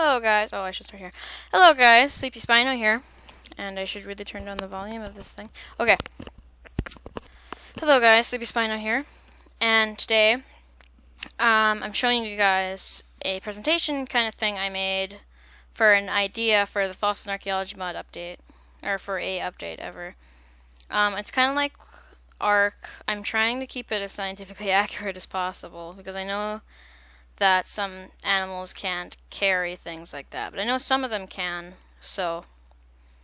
Hello guys. Oh, I should start here. Hello guys, Sleepy Spino here. And I should really turn down the volume of this thing. Okay. Hello guys, Sleepy Spino here. And today, I'm showing you guys a presentation kind of thing I made for an idea for the Fossil and Archaeology mod update. Or for a update ever. It's kind of like Ark. I'm trying to keep it as scientifically accurate as possible because I know that some animals can't carry things like that, but I know some of them can, so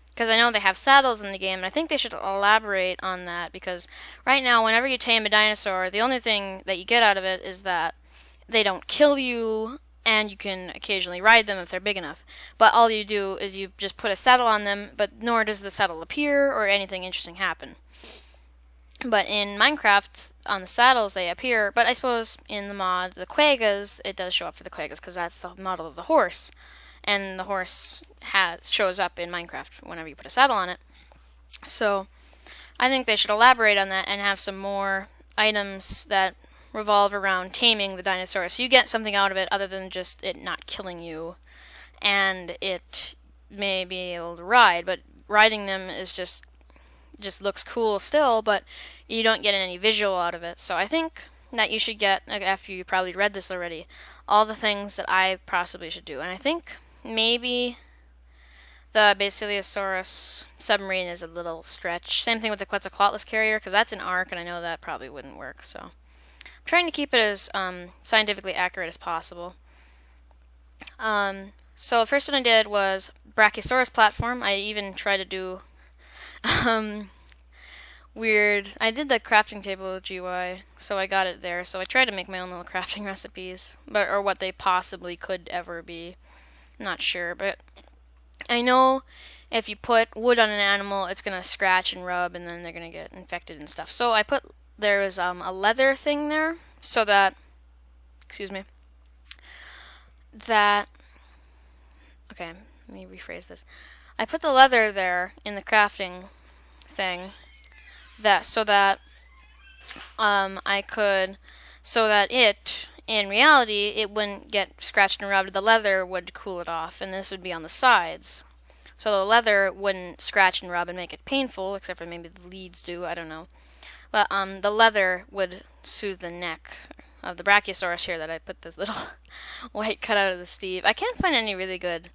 because I know they have saddles in the game, and I think they should elaborate on that because right now whenever you tame a dinosaur, the only thing that you get out of it is that they don't kill you and you can occasionally ride them if they're big enough, but all you do is you just put a saddle on them, but nor does the saddle appear or anything interesting happen. But in Minecraft, on the saddles they appear, but I suppose in the mod, the quaggas, it does show up for the quaggas because that's the model of the horse. And the horse shows up in Minecraft whenever you put a saddle on it. So I think they should elaborate on that and have some more items that revolve around taming the dinosaur. So you get something out of it other than just it not killing you. And it may be able to ride, but riding them is just looks cool still, but you don't get any visual out of it. So I think that you should get, after you probably read this already, all the things that I possibly should do. And I think maybe the Basilosaurus submarine is a little stretch. Same thing with the Quetzalcoatlus carrier, because that's an Ark, and I know that probably wouldn't work. So I'm trying to keep it as scientifically accurate as possible. So the first one I did was Brachiosaurus platform. I even tried to do weird. I did the crafting table GUI, so I got it there. So I tried to make my own little crafting recipes, or what they possibly could ever be. I'm not sure, but I know if you put wood on an animal, it's gonna scratch and rub, and then they're gonna get infected and stuff. So there was a leather thing there, so that, excuse me, that. Okay, let me rephrase this. I put the leather there in the crafting thing, so that in reality it wouldn't get scratched and rubbed. The leather would cool it off, and this would be on the sides, so the leather wouldn't scratch and rub and make it painful, except for maybe the leads do. I don't know, but the leather would soothe the neck of the Brachiosaurus here that I put this little white cutout of the Steve. I can't find any really good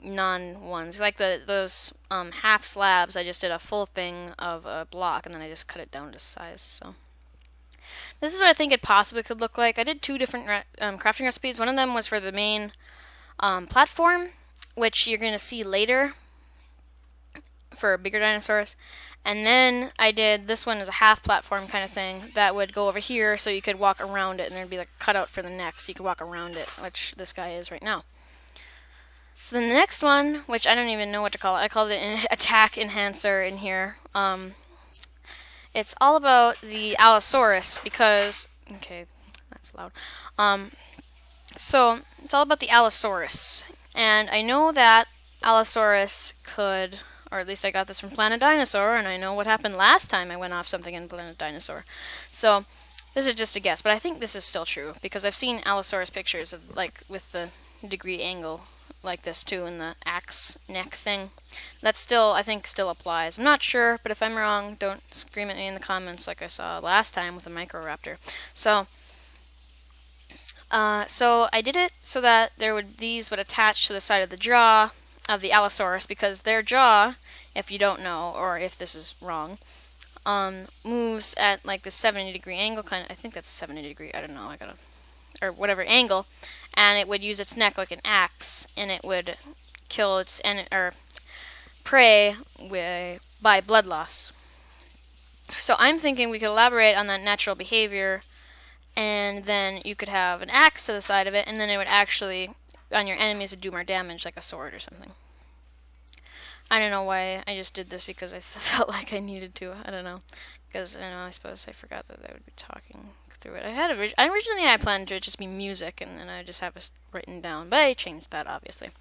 non-ones. Like those half slabs, I just did a full thing of a block, and then I just cut it down to size. So this is what I think it possibly could look like. I did two different crafting recipes. One of them was for the main platform, which you're going to see later for bigger dinosaurs. And then I did this one as a half platform kind of thing that would go over here so you could walk around it, and there'd be like a cutout for the neck so you could walk around it, which this guy is right now. So then the next one, which I don't even know what to call it, I called it an attack enhancer in here. It's all about the Allosaurus because, okay, that's loud. So it's all about the Allosaurus, and I know that Allosaurus could, or at least I got this from Planet Dinosaur, and I know what happened last time I went off something in Planet Dinosaur. So this is just a guess, but I think this is still true because I've seen Allosaurus pictures of with the degree angle like this too in the axe neck thing. That still, I think, still applies. I'm not sure, but if I'm wrong, don't scream at me in the comments like I saw last time with the Microraptor. So I did it so that these would attach to the side of the jaw of the Allosaurus, because their jaw, if you don't know, or if this is wrong, moves at like the 70-degree angle kind of. I think that's 70-degree. I don't know. Or whatever angle, and it would use its neck like an axe, and it would kill its prey by blood loss. So I'm thinking we could elaborate on that natural behavior, and then you could have an axe to the side of it, and then it would actually, on your enemies, it'd do more damage, like a sword or something. I don't know why I just did this, because I felt like I needed to. I don't know, because I suppose I forgot that I would be talking through it. Originally I planned to just be music, and then I just have it written down, but I changed that obviously.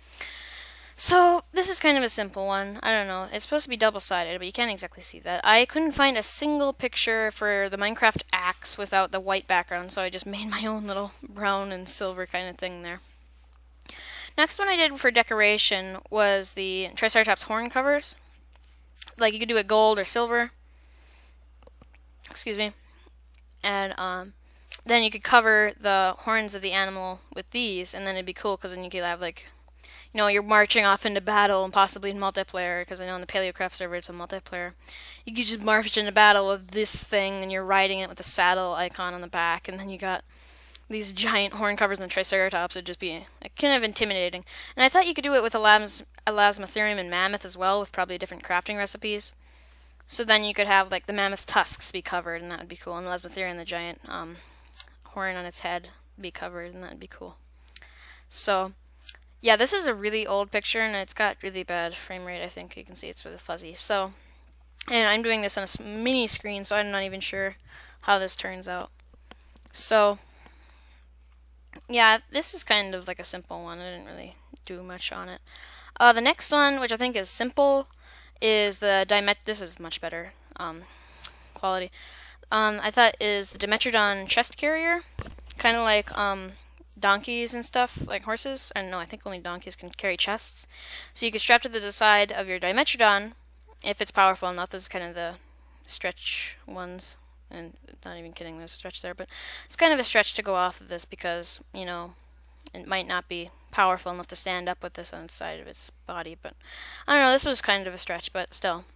So this is kind of a simple one. I don't know. It's supposed to be double-sided, but you can't exactly see that. I couldn't find a single picture for the Minecraft axe without the white background, so I just made my own little brown and silver kind of thing there. Next one I did for decoration was the Triceratops horn covers. Like you could do it gold or silver. Excuse me. And then you could cover the horns of the animal with these, and then it'd be cool because then you could have like, you're marching off into battle and possibly in multiplayer, because I know in the Paleocraft server it's a multiplayer. You could just march into battle with this thing, and you're riding it with the saddle icon on the back, and then you got these giant horn covers and the Triceratops. Would just be kind of intimidating. And I thought you could do it with Elasmotherium and Mammoth as well, with probably different crafting recipes. So then you could have like the mammoth tusks be covered, and that would be cool. And the Elasmotherium, the giant horn on its head, be covered, and that would be cool. So yeah, this is a really old picture, and it's got really bad frame rate. I think you can see it's really fuzzy. So, and I'm doing this on a mini screen, so I'm not even sure how this turns out. So yeah, this is kind of like a simple one. I didn't really do much on it. The next one, which I think is simple, is the This is much better quality. I thought is the Dimetrodon chest carrier, kind of like donkeys and stuff, like horses. I don't know, I think only donkeys can carry chests. So you can strap to the side of your Dimetrodon if it's powerful enough. This is kind of the stretch ones. And not even kidding, there's a stretch there, but it's kind of a stretch to go off of this because, it might not be powerful enough to stand up with this on the side of its body, but I don't know, this was kind of a stretch, but still.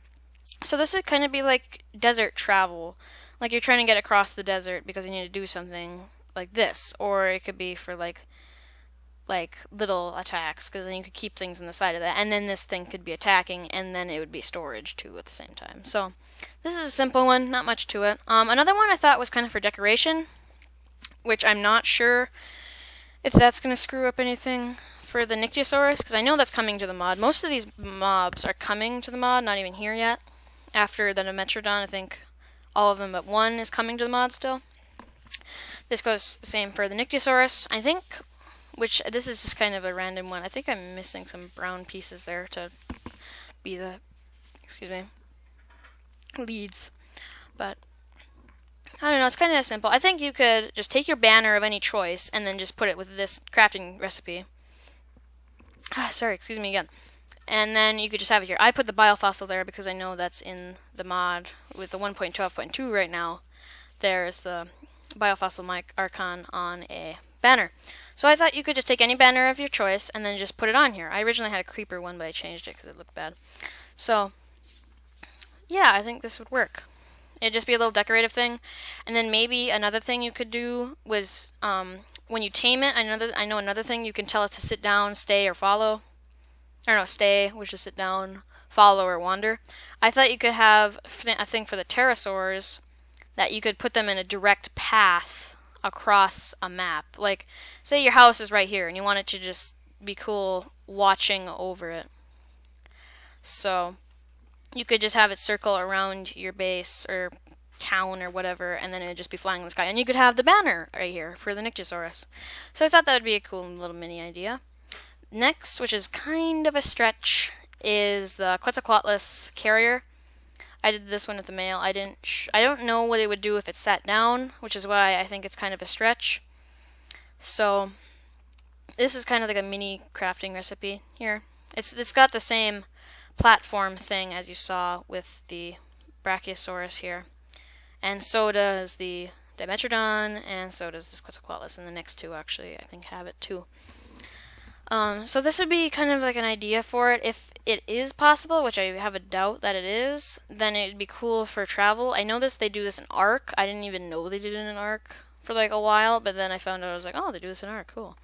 So this would kind of be like desert travel, like you're trying to get across the desert because you need to do something like this, or it could be for like little attacks, because then you could keep things on the side of that, and then this thing could be attacking, and then it would be storage too at the same time. So this is a simple one, not much to it. Another one I thought was kind of for decoration, which I'm not sure if that's going to screw up anything for the Nyctiosaurus, because I know that's coming to the mod. Most of these mobs are coming to the mod, not even here yet. After the Dimetrodon, I think all of them but one is coming to the mod still. This goes the same for the Nyctiosaurus, I think, which this is just kind of a random one. I think I'm missing some brown pieces there to be the, leads. But I don't know, it's kind of simple. I think you could just take your banner of any choice and then just put it with this crafting recipe. Sorry, excuse me again. And then you could just have it here. I put the biofossil there because I know that's in the mod with the 1.12.2 right now. There's the biofossil Archon on a banner. So I thought you could just take any banner of your choice and then just put it on here. I originally had a creeper one, but I changed it because it looked bad. So yeah, I think this would work. It'd just be a little decorative thing. And then maybe another thing you could do was when you tame it, I know another thing, you can tell it to sit down, stay, or follow. Or no, stay, which is sit down, follow, or wander. I thought you could have a thing for the pterosaurs that you could put them in a direct path across a map. Like, say your house is right here and you want it to just be cool watching over it. So you could just have it circle around your base or town or whatever, and then it would just be flying in the sky. And you could have the banner right here for the Nyctiosaurus. So I thought that would be a cool little mini idea. Next, which is kind of a stretch, is the Quetzalcoatlus carrier. I did this one at the mail. I don't know what it would do if it sat down, which is why I think it's kind of a stretch. So this is kind of like a mini crafting recipe here. It's got the same platform thing as you saw with the Brachiosaurus here, and so does the Dimetrodon, and so does this Quetzalcoatlus, and the next two actually I think have it too. So this would be kind of like an idea for it. If it is possible, which I have a doubt that it is, then it'd be cool for travel. I know they do this in Ark. I didn't even know they did it in Ark for like a while, but then I found out, I was like, oh, they do this in Ark, cool.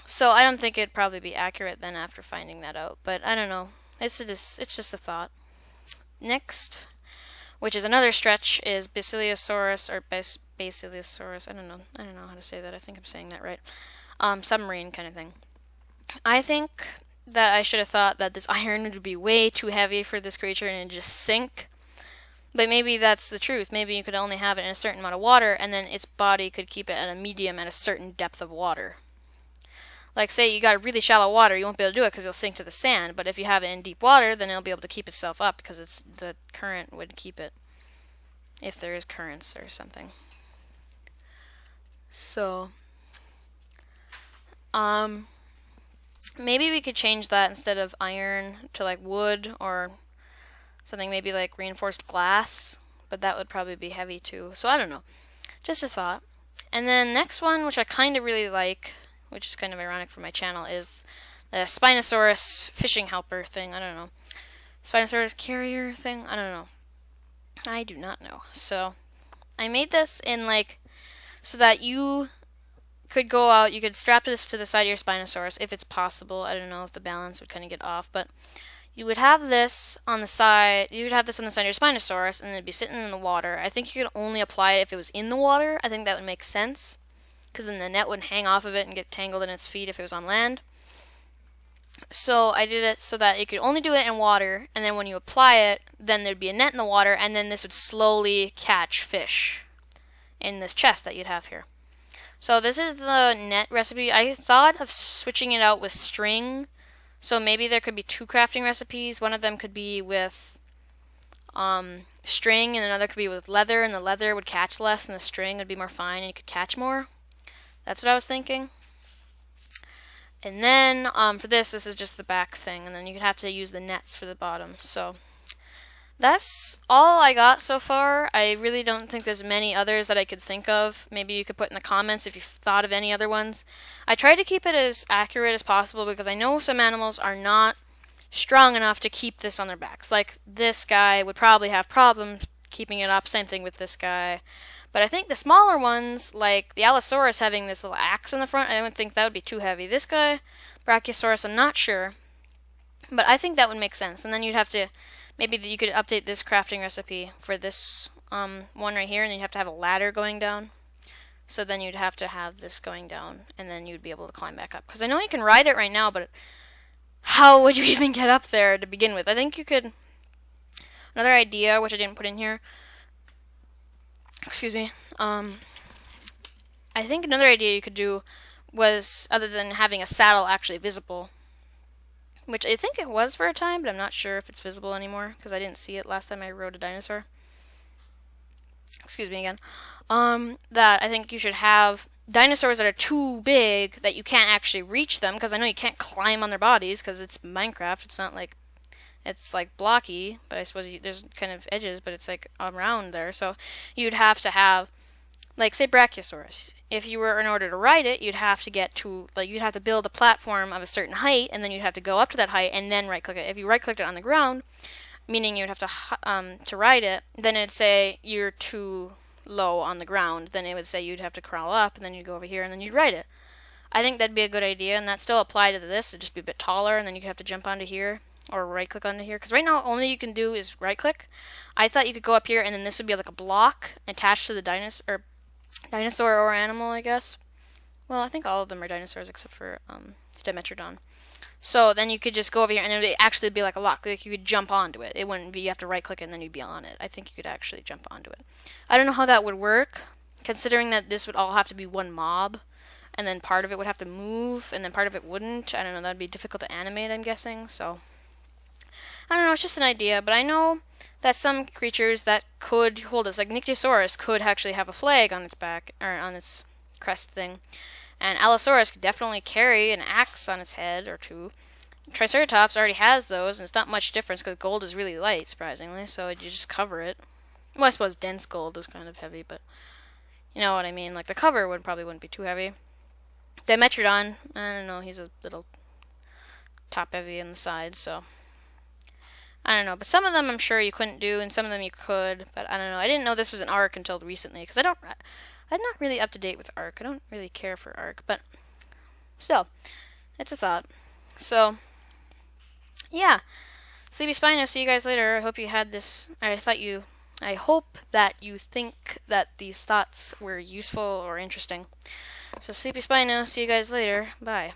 So I don't think it'd probably be accurate then after finding that out, but I don't know. It's just a thought. Next, which is another stretch, is Basilosaurus or Basilosaurus. I don't know how to say that. I think I'm saying that right. Submarine kind of thing. I think that I should have thought that this iron would be way too heavy for this creature and it'd just sink. But maybe that's the truth. Maybe you could only have it in a certain amount of water, and then its body could keep it at a medium at a certain depth of water. Like, say you got really shallow water, you won't be able to do it because it'll sink to the sand. But if you have it in deep water, then it'll be able to keep itself up because the current would keep it, if there is currents or something. So, maybe we could change that instead of iron to like wood or something maybe like reinforced glass, but that would probably be heavy too. So I don't know. Just a thought. And then next one, which I kind of really like, which is kind of ironic for my channel, is the Spinosaurus fishing helper thing. I don't know. Spinosaurus carrier thing. I don't know. I do not know. So I made this in like so that you could go out, you could strap this to the side of your Spinosaurus if it's possible. I don't know if the balance would kind of get off, but you would have this on the side. You would have this on the side of your Spinosaurus, and it'd be sitting in the water. I think you could only apply it if it was in the water. I think that would make sense, because then the net wouldn't hang off of it and get tangled in its feet if it was on land. So I did it so that you could only do it in water, and then when you apply it, then there'd be a net in the water, and then this would slowly catch fish in this chest that you'd have here. So this is the net recipe. I thought of switching it out with string. So maybe there could be 2 crafting recipes. One of them could be with string, and another could be with leather, and the leather would catch less, and the string would be more fine, and you could catch more. That's what I was thinking. And then for this is just the back thing, and then you could have to use the nets for the bottom. So that's all I got so far. I really don't think there's many others that I could think of. Maybe you could put in the comments if you've thought of any other ones. I tried to keep it as accurate as possible because I know some animals are not strong enough to keep this on their backs. Like this guy would probably have problems keeping it up. Same thing with this guy. But I think the smaller ones, like the Allosaurus having this little axe in the front, I don't think that would be too heavy. This guy, Brachiosaurus, I'm not sure. But I think that would make sense. And then you'd have to maybe you could update this crafting recipe for this one right here, and then you'd have to have a ladder going down. So then you'd have to have this going down, and then you'd be able to climb back up. Because I know you can ride it right now, but how would you even get up there to begin with? I think you could... Another idea, which I didn't put in here... Excuse me. I think another idea you could do was, other than having a saddle actually visible, which I think it was for a time, but I'm not sure if it's visible anymore, because I didn't see it last time I rode a dinosaur. Excuse me again. That I think you should have dinosaurs that are too big that you can't actually reach them, because I know you can't climb on their bodies, because it's Minecraft. It's not like, it's like blocky, but I suppose there's kind of edges, but it's like around there. So you'd have to have, like, say Brachiosaurus. If you were in order to ride it, you'd have to get to, like, you'd have to build a platform of a certain height, and then you'd have to go up to that height and then right-click it. If you right-clicked it on the ground, meaning you'd have to ride it, then it'd say you're too low on the ground. Then it would say you'd have to crawl up, and then you'd go over here, and then you'd ride it. I think that'd be a good idea, and that still apply to this. It'd just be a bit taller, and then you'd have to jump onto here or right-click onto here. Because right now, only you can do is right-click. I thought you could go up here, and then this would be like a block attached to the dinosaur or animal, I guess. Well, I think all of them are dinosaurs except for Dimetrodon. So then you could just go over here, and it would actually be like a lock. Like you could jump onto it. It wouldn't be you have to right-click it and then you'd be on it. I think you could actually jump onto it. I don't know how that would work, considering that this would all have to be one mob, and then part of it would have to move, and then part of it wouldn't. I don't know. That'd be difficult to animate, I'm guessing. So I don't know. It's just an idea, but I know that some creatures that could hold us, like Nyctosaurus, could actually have a flag on its back, or on its crest thing. And Allosaurus could definitely carry an axe on its head or two. Triceratops already has those, and it's not much difference because gold is really light, surprisingly, so you just cover it. Well, I suppose dense gold is kind of heavy, but you know what I mean. Like, the cover probably wouldn't be too heavy. Dimetrodon, I don't know, he's a little top-heavy on the sides, so I don't know, but some of them I'm sure you couldn't do, and some of them you could, but I don't know. I didn't know this was an Ark until recently, because I'm not really up to date with Ark. I don't really care for Ark, but still, it's a thought. So, yeah. Sleepy Spino, see you guys later. I hope you had this, I hope that you think that these thoughts were useful or interesting. So, Sleepy Spino, see you guys later. Bye.